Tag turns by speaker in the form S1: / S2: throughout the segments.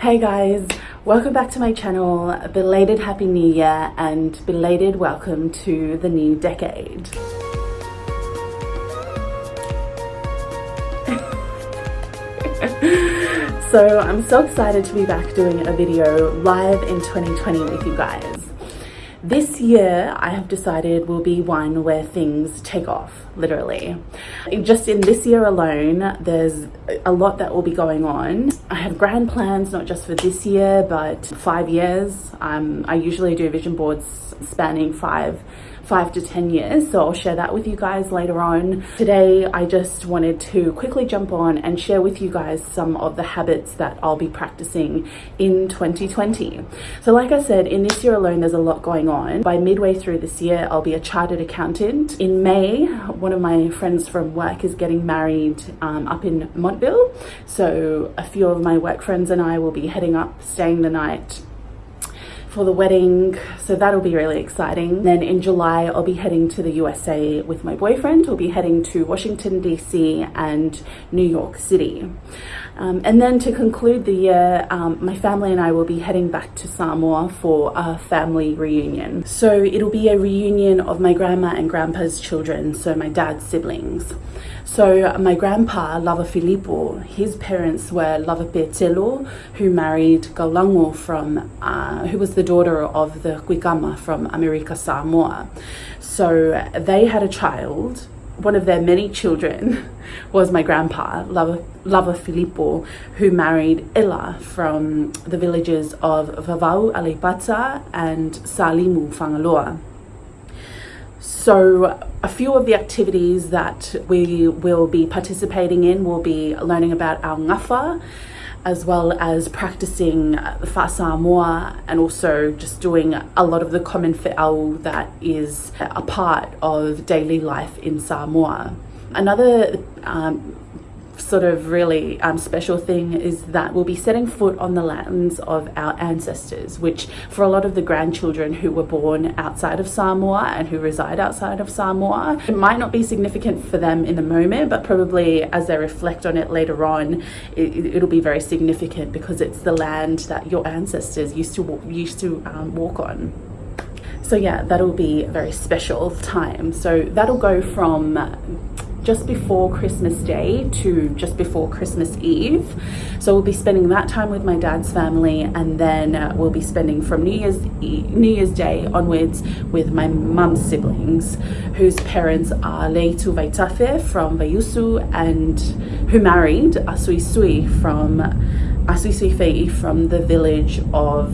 S1: Hey guys, welcome back to my channel. Belated Happy New Year and belated welcome to the new decade. So I'm so excited to be back doing a video live in 2020 with you guys. This year I have decided will be one where things take off, literally. Just in this year alone, there's a lot that will be going on. I have grand plans, not just for this year, but 5 years. I usually do vision boards spanning 5 to 10 years, so I'll share that with you guys later on. Today I just wanted to quickly jump on and share with you guys some of the habits that I'll be practicing in 2020. So like I said, in this year alone there's a lot going on. By midway through this year I'll be a chartered accountant. In May, one of my friends from work is getting married up in Montville, so a few of my work friends and I will be heading up, staying the night for the wedding, so that'll be really exciting. Then in July I'll be heading to the USA with my boyfriend. We'll be heading to Washington DC and New York City, and then to conclude the year, my family and I will be heading back to Samoa for a family reunion. So it'll be a reunion of my grandma and grandpa's children, so my dad's siblings. So my grandpa, Lava Filippo, his parents were Lava Petelo, who married Gaulango who was the daughter of the Kuikama from America Samoa. So they had a child. One of their many children was my grandpa, Lava Filippo, who married Ella from the villages of Vavau Aleipata and Salimu Whangaloa. So a few of the activities that we will be participating in will be learning about our ngafa, as well as practicing Fa Samoa, and also just doing a lot of the common fe'au that is a part of daily life in Samoa. Another sort of really special thing is that we'll be setting foot on the lands of our ancestors, which for a lot of the grandchildren who were born outside of Samoa and who reside outside of Samoa, it might not be significant for them in the moment, but probably as they reflect on it later on, it'll be very significant because it's the land that your ancestors used to walk on. So yeah, that'll be a very special time. So that'll go from just before Christmas Day to just before Christmas Eve. So we'll be spending that time with my dad's family, and then we'll be spending from New Year's Day onwards with my mum's siblings, whose parents are Leitu Vaitafe from Vayusu, and who married Asuisui Fei from the village of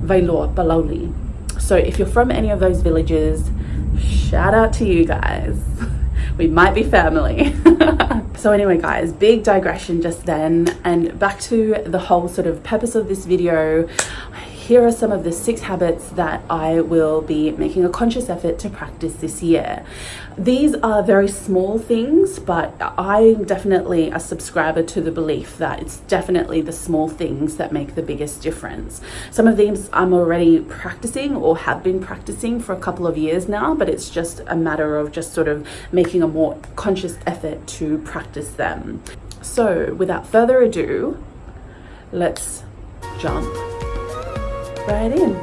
S1: Vailoa Palauli. So if you're from any of those villages, shout out to you guys. We might be family. So anyway guys, big digression just then, and back to the whole sort of purpose of this video. Here are some of the 6 habits that I will be making a conscious effort to practice this year. These are very small things, but I'm definitely a subscriber to the belief that it's definitely the small things that make the biggest difference. Some of these I'm already practicing or have been practicing for a couple of years now, but it's just a matter of just sort of making a more conscious effort to practice them. So without further ado, let's jump right in.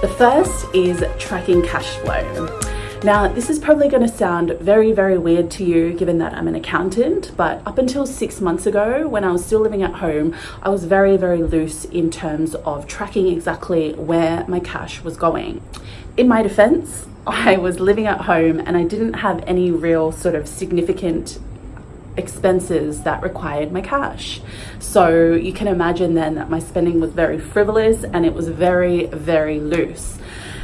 S1: The first is tracking cash flow. Now, this is probably going to sound very, very weird to you given that I'm an accountant, but up until 6 months ago, when I was still living at home, I was very, very loose in terms of tracking exactly where my cash was going. In my defense, I was living at home and I didn't have any real sort of significant expenses that required my cash. So you can imagine then that my spending was very frivolous and it was very, very loose.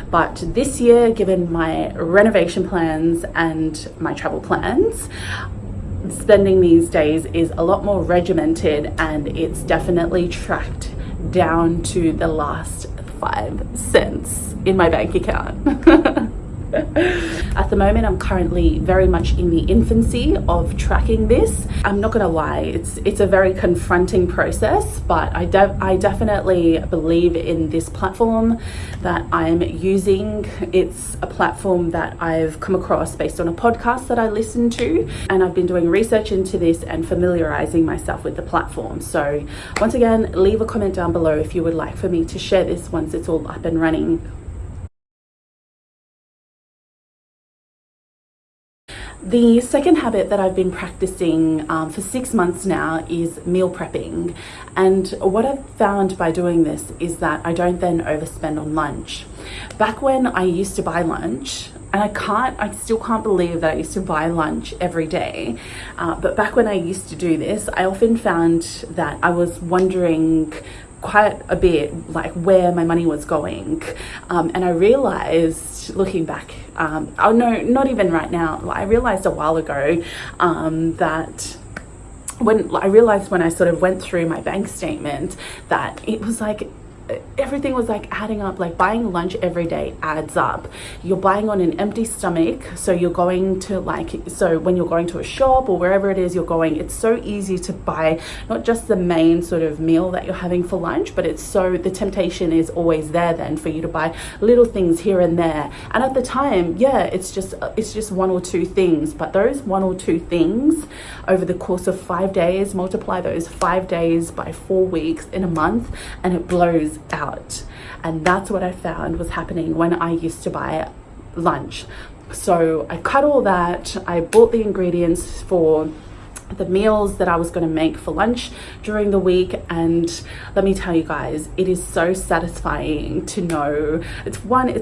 S1: But this year, given my renovation plans and my travel plans, spending these days is a lot more regimented, and it's definitely tracked down to the last 5 cents in my bank account. At the moment, I'm currently very much in the infancy of tracking this. I'm not gonna lie, it's a very confronting process, but I definitely believe in this platform that I'm using. It's a platform that I've come across based on a podcast that I listened to, and I've been doing research into this and familiarizing myself with the platform. So once again, leave a comment down below if you would like for me to share this once it's all up and running. The second habit that I've been practicing for 6 months now is meal prepping. And what I've found by doing this is that I don't then overspend on lunch. Back when I used to buy lunch, and I still can't believe that I used to buy lunch every day. But back when I used to do this, I often found that I was wondering quite a bit like where my money was going, and I realized looking back, oh no, not even right now, I realized a while ago that when I sort of went through my bank statement, that it was like everything was like adding up. Like buying lunch every day adds up. You're buying on an empty stomach, so you're going to when you're going to a shop or wherever it is you're going, it's so easy to buy not just the main sort of meal that you're having for lunch, but the temptation is always there then for you to buy little things here and there. And at the time, yeah, it's just one or two things, but those one or two things over the course of 5 days, multiply those 5 days by 4 weeks in a month, and it blows out. And that's what I found was happening when I used to buy lunch. So I cut all that, I bought the ingredients for the meals that I was going to make for lunch during the week, and let me tell you guys, it is so satisfying to know. It's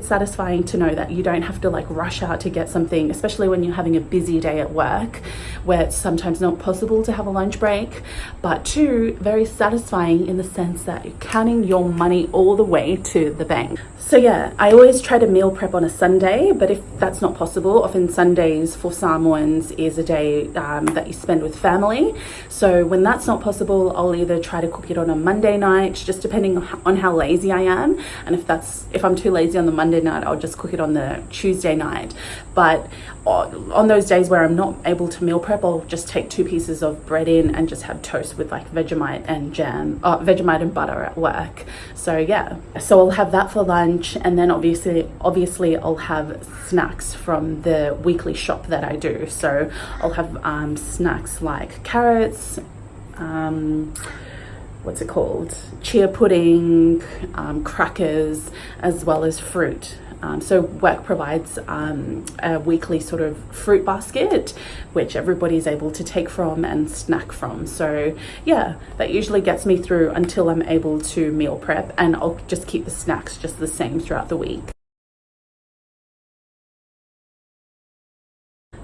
S1: satisfying to know that you don't have to like rush out to get something, especially when you're having a busy day at work where it's sometimes not possible to have a lunch break. But two, very satisfying in the sense that you're counting your money all the way to the bank. So yeah, I always try to meal prep on a Sunday, but if that's not possible, often Sundays for Samoans is a day that you spend with family. So when that's not possible, I'll either try to cook it on a Monday night, just depending on how lazy I am. And if I'm too lazy on the Monday night, I'll just cook it on the Tuesday night. But on those days where I'm not able to meal prep, I'll just take 2 pieces of bread in and just have toast with like Vegemite and Vegemite and butter at work. So yeah, so I'll have that for lunch, and then obviously I'll have snacks from the weekly shop that I do. So I'll have snacks like carrots, chia pudding, crackers, as well as fruit. So work provides a weekly sort of fruit basket, which everybody's able to take from and snack from. So yeah, that usually gets me through until I'm able to meal prep, and I'll just keep the snacks just the same throughout the week.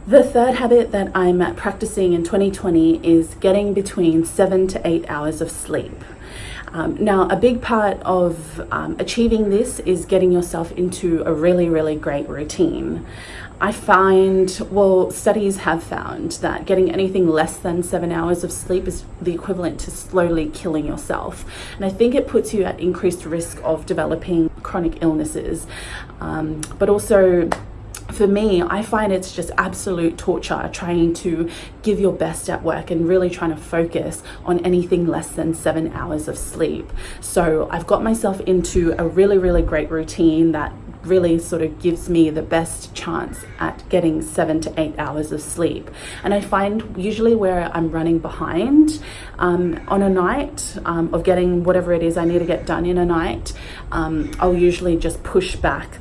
S1: The third habit that I'm practicing in 2020 is getting between 7 to 8 hours of sleep. Now, a big part of achieving this is getting yourself into a really, really great routine. I find, studies have found that getting anything less than 7 hours of sleep is the equivalent to slowly killing yourself. And I think it puts you at increased risk of developing chronic illnesses, but also, for me, I find it's just absolute torture trying to give your best at work and really trying to focus on anything less than 7 hours of sleep. So I've got myself into a really, really great routine that really sort of gives me the best chance at getting 7 to 8 hours of sleep. And I find usually where I'm running behind on a night of getting whatever it is I need to get done in a night, I'll usually just push back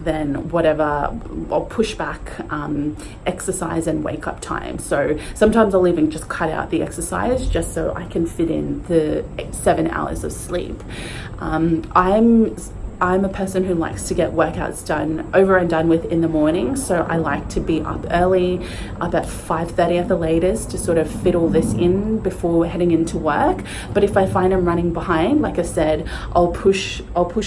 S1: exercise and wake up time. So sometimes I'll even just cut out the exercise just so I can fit in the 7 hours of sleep. I'm a person who likes to get workouts done over and done with in the morning, so I like to be up early, up at 5:30 at the latest, to sort of fit all this in before heading into work. But if I find I'm running behind, like I said, I'll push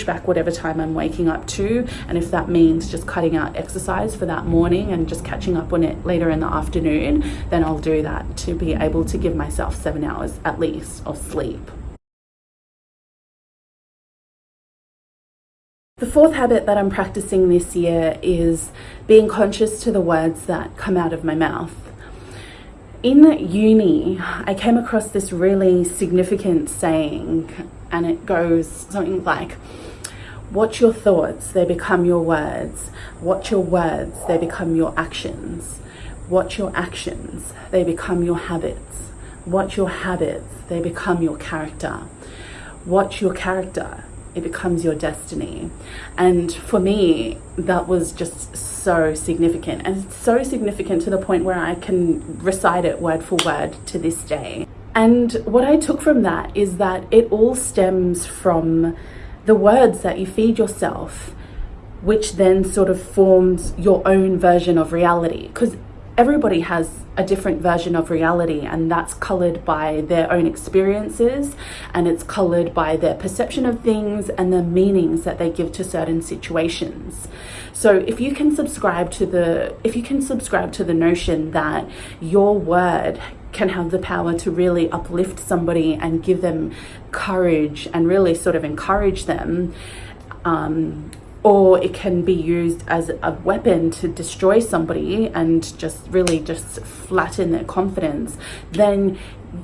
S1: back whatever time I'm waking up to, and if that means just cutting out exercise for that morning and just catching up on it later in the afternoon, then I'll do that to be able to give myself 7 hours at least of sleep. The fourth habit that I'm practicing this year is being conscious to the words that come out of my mouth. In uni, I came across this really significant saying, and it goes something like, watch your thoughts, they become your words. Watch your words, they become your actions. Watch your actions, they become your habits. Watch your habits, they become your character. Watch your character, it becomes your destiny. And for me, that was just so significant. And it's so significant to the point where I can recite it word for word to this day. And what I took from that is that it all stems from the words that you feed yourself, which then sort of forms your own version of reality. Because everybody has a different version of reality, and that's colored by their own experiences, and it's colored by their perception of things and the meanings that they give to certain situations. So if you can subscribe to the notion that your word can have the power to really uplift somebody and give them courage and really sort of encourage them, or it can be used as a weapon to destroy somebody and just flatten their confidence, then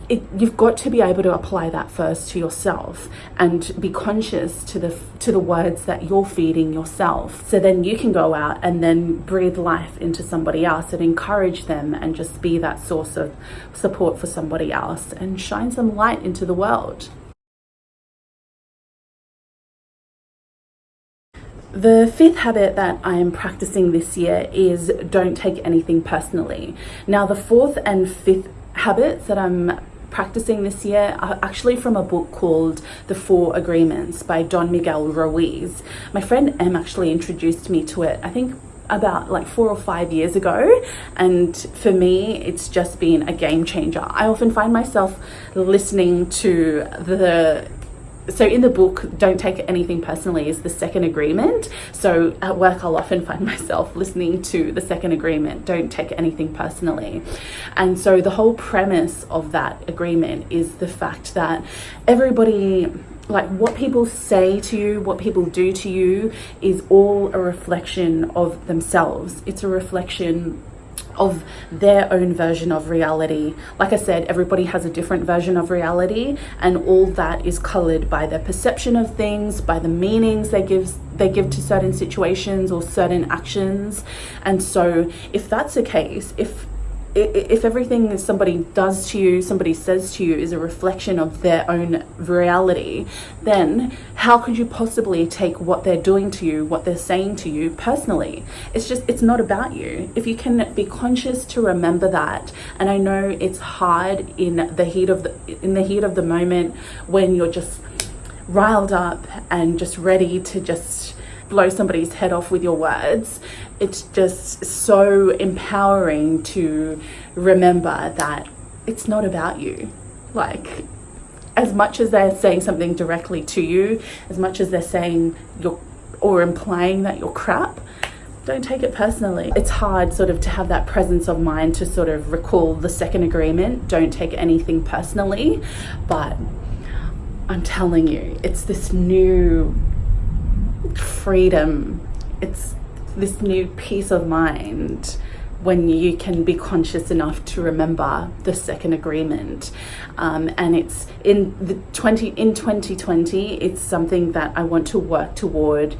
S1: you've got to be able to apply that first to yourself and be conscious to the words that you're feeding yourself. So then you can go out and then breathe life into somebody else and encourage them and just be that source of support for somebody else and shine some light into the world. The fifth habit that I am practicing this year is don't take anything personally. Now, the fourth and fifth habits that I'm practicing this year are actually from a book called The 4 Agreements by Don Miguel Ruiz. My friend Em actually introduced me to it, I think about like 4 or 5 years ago, and for me it's just been a game changer. I often find myself listening to so in the book, don't take anything personally is the second agreement. So at work, I'll often find myself listening to the second agreement, don't take anything personally. And so the whole premise of that agreement is the fact that everybody, like what people say to you, what people do to you is all a reflection of themselves. It's a reflection of their own version of reality. Like I said, everybody has a different version of reality, and all that is colored by their perception of things, by the meanings they give to certain situations or certain actions. And so if that's the case, if everything that somebody does to you, somebody says to you is a reflection of their own reality, then how could you possibly take what they're doing to you, what they're saying to you personally? It's not about you. If you can be conscious to remember that, and I know it's hard in the heat of the moment when you're just riled up and just ready to just blow somebody's head off with your words. It's just so empowering to remember that it's not about you. Like, as much as they're saying something directly to you, as much as they're saying or implying that you're crap, don't take it personally. It's hard sort of to have that presence of mind to sort of recall the second agreement, don't take anything personally. But I'm telling you, it's this new freedom, it's this new peace of mind when you can be conscious enough to remember the second agreement. And it's in 2020, it's something that I want to work toward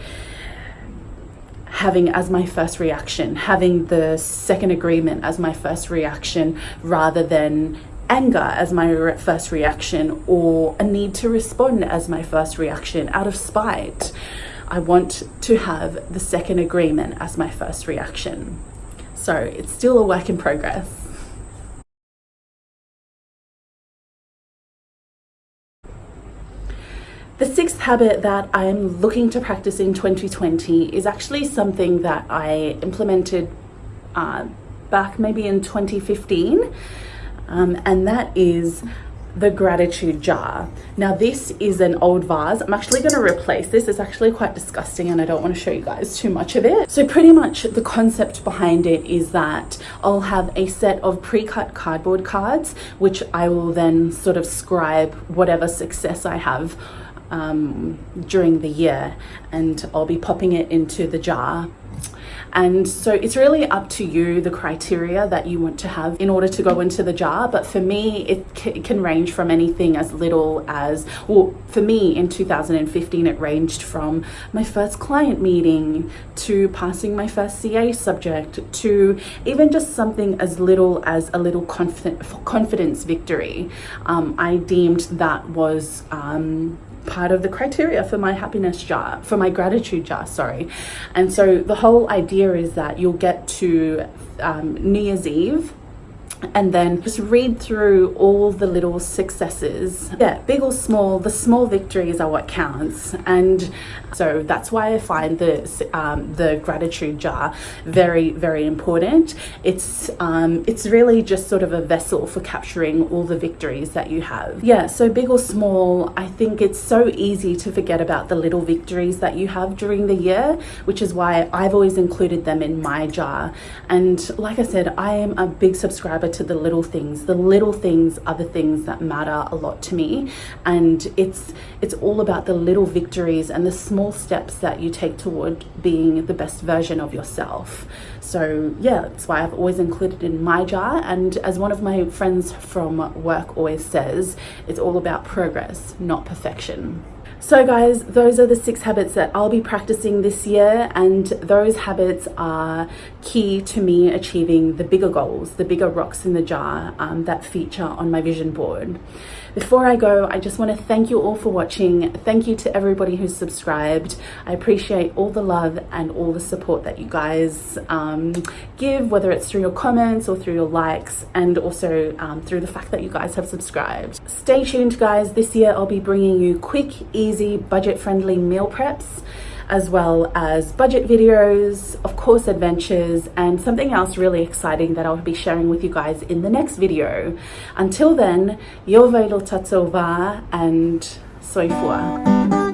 S1: having as my first reaction, having the second agreement as my first reaction rather than anger as my first reaction or a need to respond as my first reaction out of spite. I want to have the second agreement as my first reaction. So it's still a work in progress. The sixth habit that I am looking to practice in 2020 is actually something that I implemented back maybe in 2015, and that is the gratitude jar. Now this is an old vase. I'm actually going to replace this. It's actually quite disgusting and I don't want to show you guys too much of it. So pretty much the concept behind it is that I'll have a set of pre-cut cardboard cards, which I will then sort of scribe whatever success I have during the year, and I'll be popping it into the jar. And so it's really up to you, the criteria that you want to have in order to go into the jar. But for me, it can range from anything as little as, well, for me in 2015, it ranged from my first client meeting to passing my first CA subject to even just something as little as a little confidence victory. I deemed that was part of the criteria for my happiness jar, for my gratitude jar, sorry. And so the whole idea is that you'll get to New Year's Eve and then just read through all the little successes. Yeah, big or small, the small victories are what counts. And so that's why I find the gratitude jar very, very important. It's really just sort of a vessel for capturing all the victories that you have. Yeah, so big or small, I think it's so easy to forget about the little victories that you have during the year, which is why I've always included them in my jar. And like I said, I am a big subscriber to the little things. The little things are the things that matter a lot to me, and it's all about the little victories and the small steps that you take toward being the best version of yourself. So yeah, that's why I've always included it in my jar. And as one of my friends from work always says, it's all about progress, not perfection. So guys, those are the 6 habits that I'll be practicing this year, and those habits are key to me achieving the bigger goals, the bigger rocks in the jar that feature on my vision board. Before I go, I just want to thank you all for watching. Thank you to everybody who's subscribed. I appreciate all the love and all the support that you guys give, whether it's through your comments or through your likes, and also through the fact that you guys have subscribed. Stay tuned, guys. This year I'll be bringing you quick, easy, budget-friendly meal preps, as well as budget videos, of course adventures, and something else really exciting that I'll be sharing with you guys in the next video. Until then, Yo Veilo Tatsova and Soifua.